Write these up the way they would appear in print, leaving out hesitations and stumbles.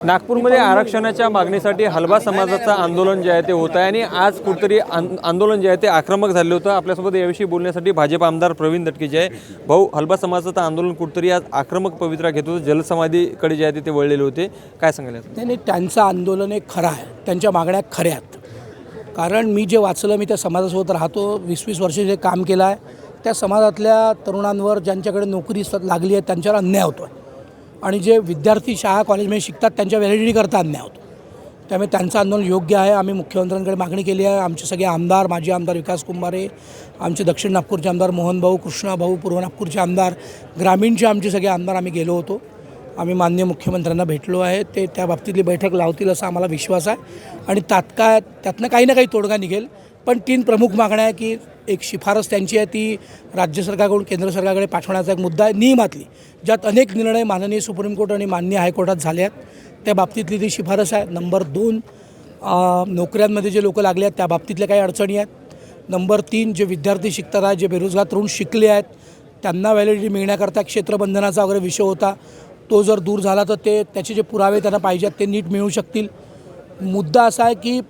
नागपूरमध्ये आरक्षणाच्या मागणीसाठी हलबा समाजाचं आंदोलन जे आहे ते होत आहे आणि आज कुठेतरी आंदोलन जे आहे ते आक्रमक झाले होतं। आपल्यासोबत याविषयी बोलण्यासाठी भाजप आमदार प्रवीण दटके जे आहे भाऊ, हलबा समाजाचं आंदोलन कुठेतरी आज आक्रमक पवित्रा घेत होतं, जलसमाधीकडे जे आहे ते वळलेले होते, काय सांगाल? नाही, त्यांचं आंदोलन एक खरं आहे, त्यांच्या मागण्या खऱ्या आहेत। कारण मी जे वाचलं, मी त्या समाजासोबत राहतो, 20-20 वर्ष जे काम केलं आहे, त्या समाजातल्या तरुणांवर ज्यांच्याकडे नोकरी लागली आहे त्यांच्यावर अन्याय होतो आहे आणि जे विद्यार्थी शाळा कॉलेजमध्ये शिकतात त्यांच्या व्हॅलिडिटी करता अन्याय होतो। त्यामुळे त्यांचं आंदोलन योग्य आहे। आम्ही मुख्यमंत्र्यांकडे मागणी केली आहे। आमचे सगळे आमदार, माजी आमदार विकास कुंभारे, आमचे दक्षिण नागपूरचे आमदार मोहन भाऊ, कृष्णा भाऊ, पूर्व नागपूरचे आमदार, ग्रामीणचे आमचे सगळे आमदार आम्ही गेलो होतो। आम्ही माननीय मुख्यमंत्र्यांना भेटलो आहे, ते त्या बाबतीतली बैठक लावतील असा आम्हाला विश्वास आहे आणि तात्काळ त्यातनं काही ना काही तोडगा निघेल। पण 3 प्रमुख मागण्या आहे की एक शिफारस त्यांची आहे, ती राज्य सरकारकडून केंद्र सरकारकडे पाठवण्याचा एक मुद्दा आहे नियमातली, ज्यात अनेक निर्णय माननीय सुप्रीम कोर्ट आणि माननीय हायकोर्टात झाले आहेत, त्या बाबतीतली ती शिफारस आहे। नंबर 2, नोकऱ्यांमध्ये जे लोक लागले आहेत त्या बाबतीतल्या काही अडचणी आहेत। नंबर 3, जे विद्यार्थी शिकतात आहेत, जे बेरोजगार तरुण शिकले आहेत, त्यांना व्हॅलिडिटी मिळण्याकरता क्षेत्रबंधनाचा वगैरे विषय होता, तो जर दूर झाला तर त्याचे जे पुरावे त्यांना पाहिजेत ते नीट मिळू शकतील। मुद्दा असा आहे की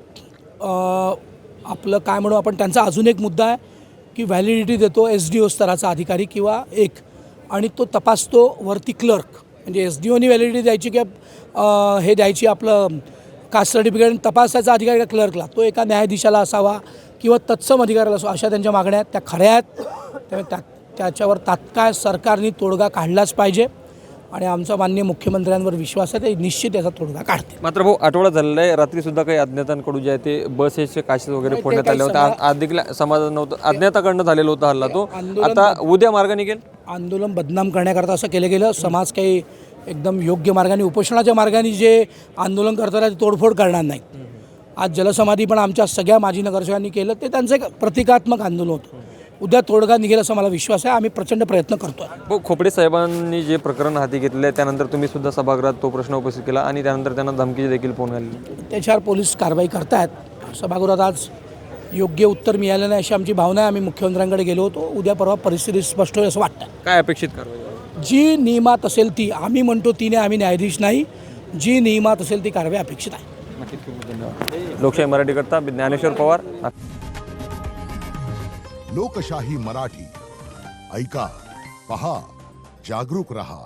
आपलं काय म्हणू आपण, त्यांचा अजून एक मुद्दा आहे की व्हॅलिडिटी देतो SDO स्तराचा अधिकारी किंवा एक, आणि तो तपासतो वरती क्लर्क, म्हणजे SDOनी व्हॅलिडिटी द्यायची की हे द्यायची आपलं कास्ट सर्टिफिकेट तपासायचा अधिकारी क्लर्कला, तो एका न्यायाधीशाला असावा किंवा तत्सम अधिकाऱ्याला असावा, अशा त्यांच्या मागण्या आहेत, त्या खऱ्या आहेत। त्यामुळे त्याच्यावर तात्काळ सरकारने तोडगा काढलाच पाहिजे आणि आमचा माननीय मुख्यमंत्र्यांवर विश्वास आहे, ते निश्चित याचा तोडगा काढतील। मात्र भाऊ, आठवडा झालेला आहे, रात्रीसुद्धा काही अज्ञातांकडून जे आहे ते बसेसचे काचेस वगैरे फोडण्यात आले होते, आज देखील समाजात नव्हतं, अज्ञाताकडनं झालेला होता हल्ला, तो आता उद्या मार्ग निघेल। आंदोलन बदनाम करण्याकरता असं केलं गेलं, समाज काही एकदम योग्य मार्गाने उपोषणाच्या मार्गाने जे आंदोलन करतात ते तोडफोड करणार नाही। आज जलसमाधी पण आमच्या सगळ्या माजी नगरसेवकांनी केलं, ते त्यांचं एक प्रतिकात्मक आंदोलन होतं। उद्या तोडगा निघेल असा मला विश्वास आहे, आम्ही प्रचंड प्रयत्न करतो आहे। भाऊ, खोपडे साहेबांनी जे प्रकरण हाती घेतले आहे त्यानंतर तुम्ही सुद्धा सभागृहात तो प्रश्न उपस्थित केला आणि त्यानंतर त्यांना धमकी देखील फोन आली, त्याच्यावर पोलीस कारवाई करतायत। सभागृहात आज योग्य उत्तर मिळालं नाही अशी आमची भावना आहे। आम्ही मुख्यमंत्र्यांकडे गेलो होतो, उद्या परवा परिस्थिती स्पष्ट होईल असं वाटतं। काय अपेक्षित कारवाई? जी नियमात असेल ती, आम्ही म्हणतो ती नाही, आम्ही न्यायाधीश नाही, जी नियमात असेल ती कारवाई अपेक्षित आहे। धन्यवाद। लोकशाही मराठी करता ज्ञानेश्वर पवार। लोकशाही मराठी, ऐका, पहा, जागरूक रहा।